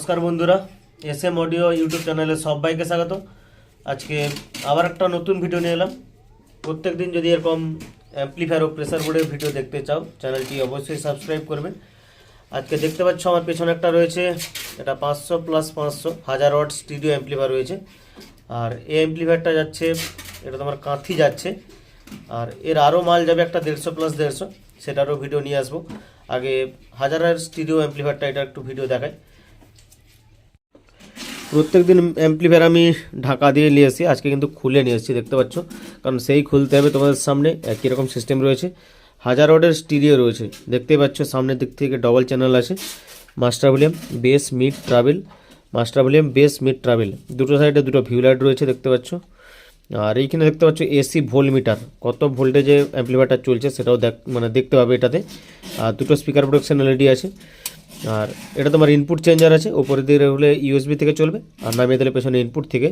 নমস্কার বন্ধুরা, SM audio YouTube চ্যানেলে সবাইকে স্বাগত। আজকে আবার একটা নতুন ভিডিও নিয়ে এলাম। প্রত্যেক দিন যদি এরকম অ্যাম্পলিফায়ার ও প্রেসার বোর্ডের ভিডিও দেখতে চাও, চ্যানেলটি অবশ্যই সাবস্ক্রাইব করবে। আজকে দেখতে পাচ্ছ আমার পেছনে একটা রয়েছে, এটা 500+500 1000 ওয়াট স্টুডিও অ্যাম্পলিফায়ার রয়েছে। আর এই অ্যাম্পলিফায়ারটা যাচ্ছে, এটা তোমার কাঁথি যাচ্ছে, আর এর আরও মাল যাবে একটা 150+150, সেটারও ভিডিও নিয়ে আসবো। আগে 1000 স্টুডিও অ্যাম্পলিফায়ারটা এটা একটু ভিডিও দেখাই। প্রত্যেক দিন অ্যাম্পলিফায়ার আমি ঢাকা দিয়ে নিয়ে আসি, আজকে কিন্তু খুলে নিয়ে এসেছি, দেখতে পাচ্ছ, কারণ সেই খুলতে হবে তোমাদের সামনে। একই রকম সিস্টেম রয়েছে, 1000 ওয়াটের স্টিরিও রয়েছে, দেখতেই পাচ্ছ। সামনের দিক থেকে ডবল চ্যানেল আছে, master volume, base, mid, travel, master volume, base, mid, travel, দুটো সাইডে দুটো ভিউ লাইট রয়েছে, দেখতে পাচ্ছ। আর এইখানে দেখতে পাচ্ছ এসি ভোল্ট মিটার, কত ভোল্টেজে অ্যাম্পলিফায়ারটা চলছে সেটাও দেখতে পাবে এটাতে। আর দুটো স্পিকার প্রোটেকশন এলইডি আছে। আর এটা তোমার ইনপুট চেঞ্জার আছে, উপরে দিয়ে হলে ইউএসবি থেকে চলবে, আর নামিয়ে দিলে পেছনে ইনপুট থেকে।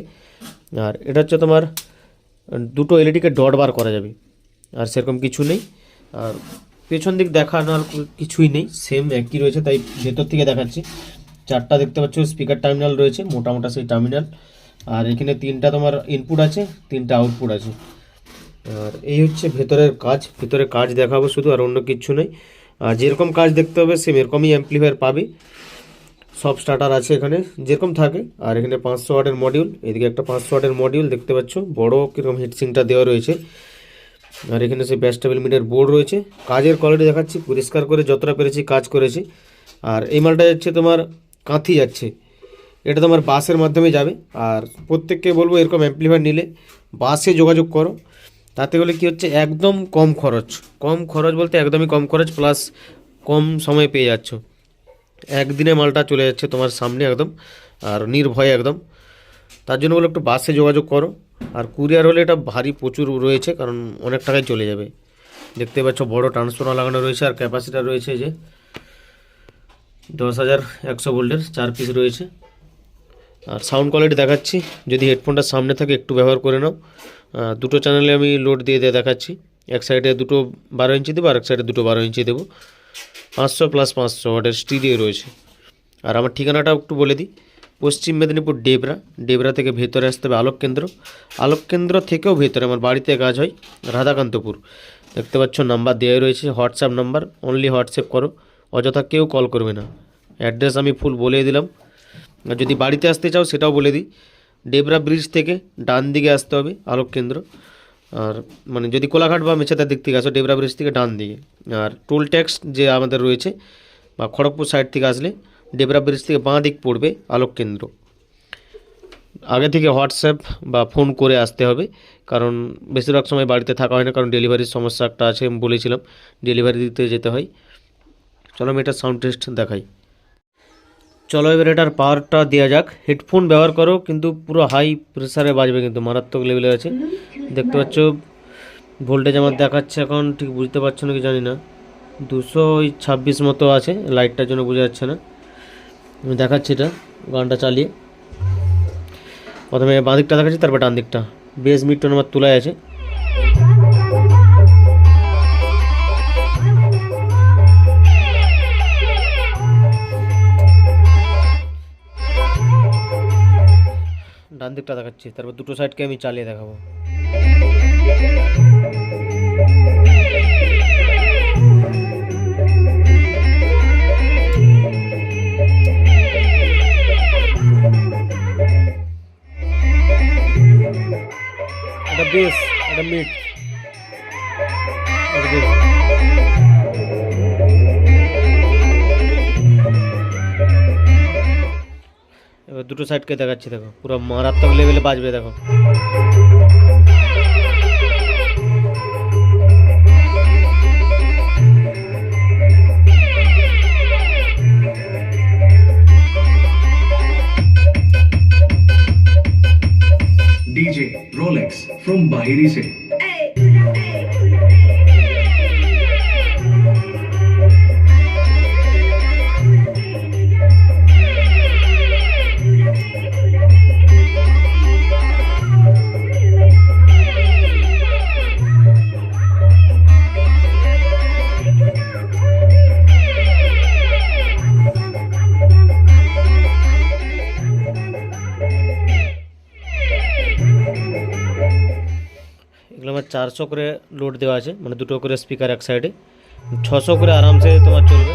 আর এটা হচ্ছে তোমার দুটো এলইডিকে ডট বার করা যাবে, আর সেরকম কিছু নেই। আর পেছন দিক দেখানোর কিছুই নেই, সেম একই রয়েছে, তাই ভেতর থেকে দেখাচ্ছি। চারটা দেখতে পাচ্ছ স্পিকার টার্মিনাল রয়েছে, মোটামোটা সেই টার্মিনাল। আর এখানে তিনটা তোমার ইনপুট আছে, তিনটা আউটপুট আছে। আর এই হচ্ছে ভেতরের কাজ দেখাবো শুধু, আর অন্য কিছু নেই। আর যেরকম কাজ দেখতে হবে সেম এরকমই অ্যাম্পলিফায়ার পাবে। সব স্টার্টার আছে এখানে যেরকম থাকে। আর এখানে 500 ওয়াটের মডিউল, এদিকে একটা 500 ওয়াটের মডিউল দেখতে পাচ্ছ, বড় কীরকম হিটসিংটা দেওয়া রয়েছে। আর এখানে সেই ব্যাস টেবিল মিটার বোর্ড রয়েছে। কাজের কোয়ালিটি দেখাচ্ছি, পরিষ্কার করে যতটা পেরেছি কাজ করেছি। আর এই মালটা যাচ্ছে তোমার কাঁথি যাচ্ছে, এটা তোমার বাসের মাধ্যমে যাবে। আর প্রত্যেককে বলবো এরকম অ্যাম্পলিফায়ার নিলে বাসে যোগাযোগ করো, তাতে গেলে কী হচ্ছে, একদম কম খরচ বলতে একদমই কম খরচ, প্লাস কম সময় পেয়ে যাচ্ছ। একদিনে মালটা চলে যাচ্ছে তোমার সামনে একদম, আর নির্ভয়ে একদম। তার জন্য বলো একটু বাসে যোগাযোগ করো। আর কুরিয়ার হলে এটা ভারী প্রচুর রয়েছে, কারণ অনেক টাকায় চলে যাবে। দেখতে পাচ্ছ বড় ট্রান্সফর্মার লাগানো রয়েছে, আর ক্যাপাসিটার রয়েছে যে 10100 ভোল্টের 4 পিস রয়েছে। আর সাউন্ড কোয়ালিটি দেখাচ্ছি, যদি হেডফোনটা সামনে থাকে একটু ব্যবহার করে নাও। দুটো চ্যানেলে আমি লোড দিয়ে দেখাচ্ছি, এক সাইডে দুটো 12 ইঞ্চি দেবো, আর এক সাইডে দুটো 12 ইঞ্চি দেবো। 500+500 ওয়াটের স্টুডিও রয়েছে। আর আমার ঠিকানাটা একটু বলে দিই, পশ্চিম মেদিনীপুর ডেবরা থেকে ভেতরে আসতে হবে আলোক কেন্দ্র থেকেও ভেতরে আমার বাড়িতে কাজ হয়, রাধাকান্তপুর। দেখতে পাচ্ছ নাম্বার দেওয়া রয়েছে, হোয়াটসঅ্যাপ নাম্বার, অনলি হোয়াটসঅ্যাপ করো, অযথা কেউ কল করবে না। অ্যাড্রেস আমি ফুল বলে দিলাম। আর যদি বাড়িতে আসতে চাও সেটাও বলে দিই, ডেবরা ব্রিজ থেকে ডান দিকে আসতে হবে আলোক কেন্দ্র। আর মানে যদি কোলাঘাট বা মেছেদার দিক থেকে আসো, ডেবরা ব্রিজ থেকে ডান দিকে। আর টোল ট্যাক্স যে আমাদের রয়েছে, বা খড়গপুর সাইড থেকে আসলে ডেবরা ব্রিজ থেকে বাঁ দিক পড়বে আলোক কেন্দ্র। আগে থেকে হোয়াটসঅ্যাপ বা ফোন করে আসতে হবে, কারণ বেশিরভাগ সময় বাড়িতে থাকা হয় না, কারণ ডেলিভারির সমস্যা একটা আছে, আমি বলেছিলাম ডেলিভারি দিতে যেতে হয়। চলো আমি এটা সাউন্ড টেস্ট দেখাই। চলো এবার এটার পাওয়ারটা দেওয়া যাক। হেডফোন ব্যবহার করো, কিন্তু পুরো হাই প্রেসারে বাজবে, কিন্তু মারাত্মক লেভেলে আছে। দেখতে পাচ্ছ ভোল্টেজ আমার দেখাচ্ছে এখন, ঠিক বুঝতে পারছো নাকি জানি না, 226 মতো আছে, লাইটটার জন্য বোঝা যাচ্ছে না। আমি দেখাচ্ছি এটা গানটা চালিয়ে। প্রথমে বাঁ দিকটা দেখাচ্ছি, তারপর ডান দিকটা। বেস মিড টোন আমার তোলায় আছে। ডান দিকটা দেখাচ্ছি, তারপর দুটো সাইডকে আমি চালিয়ে দেখাবো। এটা বেস, এটা মিড, এটা বেস। এবার দুটো সাইডকে দেখাচ্ছি, দেখো পুরো মারাত্মক লেভেলে বাজবে, দেখো। DJ Rolex from Bahiri se. 400 করে লোড দেওয়া আছে, মানে দুটো করে স্পিকার এক সাইডে, 600 করে আরামসে তোমার চলবে।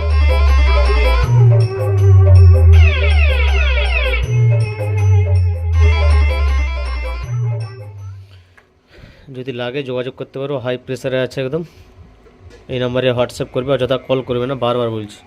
যদি লাগে যোগাযোগ করতে পারো, হাই প্রেসারে আছে একদম। এই নাম্বারে হোয়াটসঅ্যাপ করবে, অযথা কল করবে না, বারবার বলছি।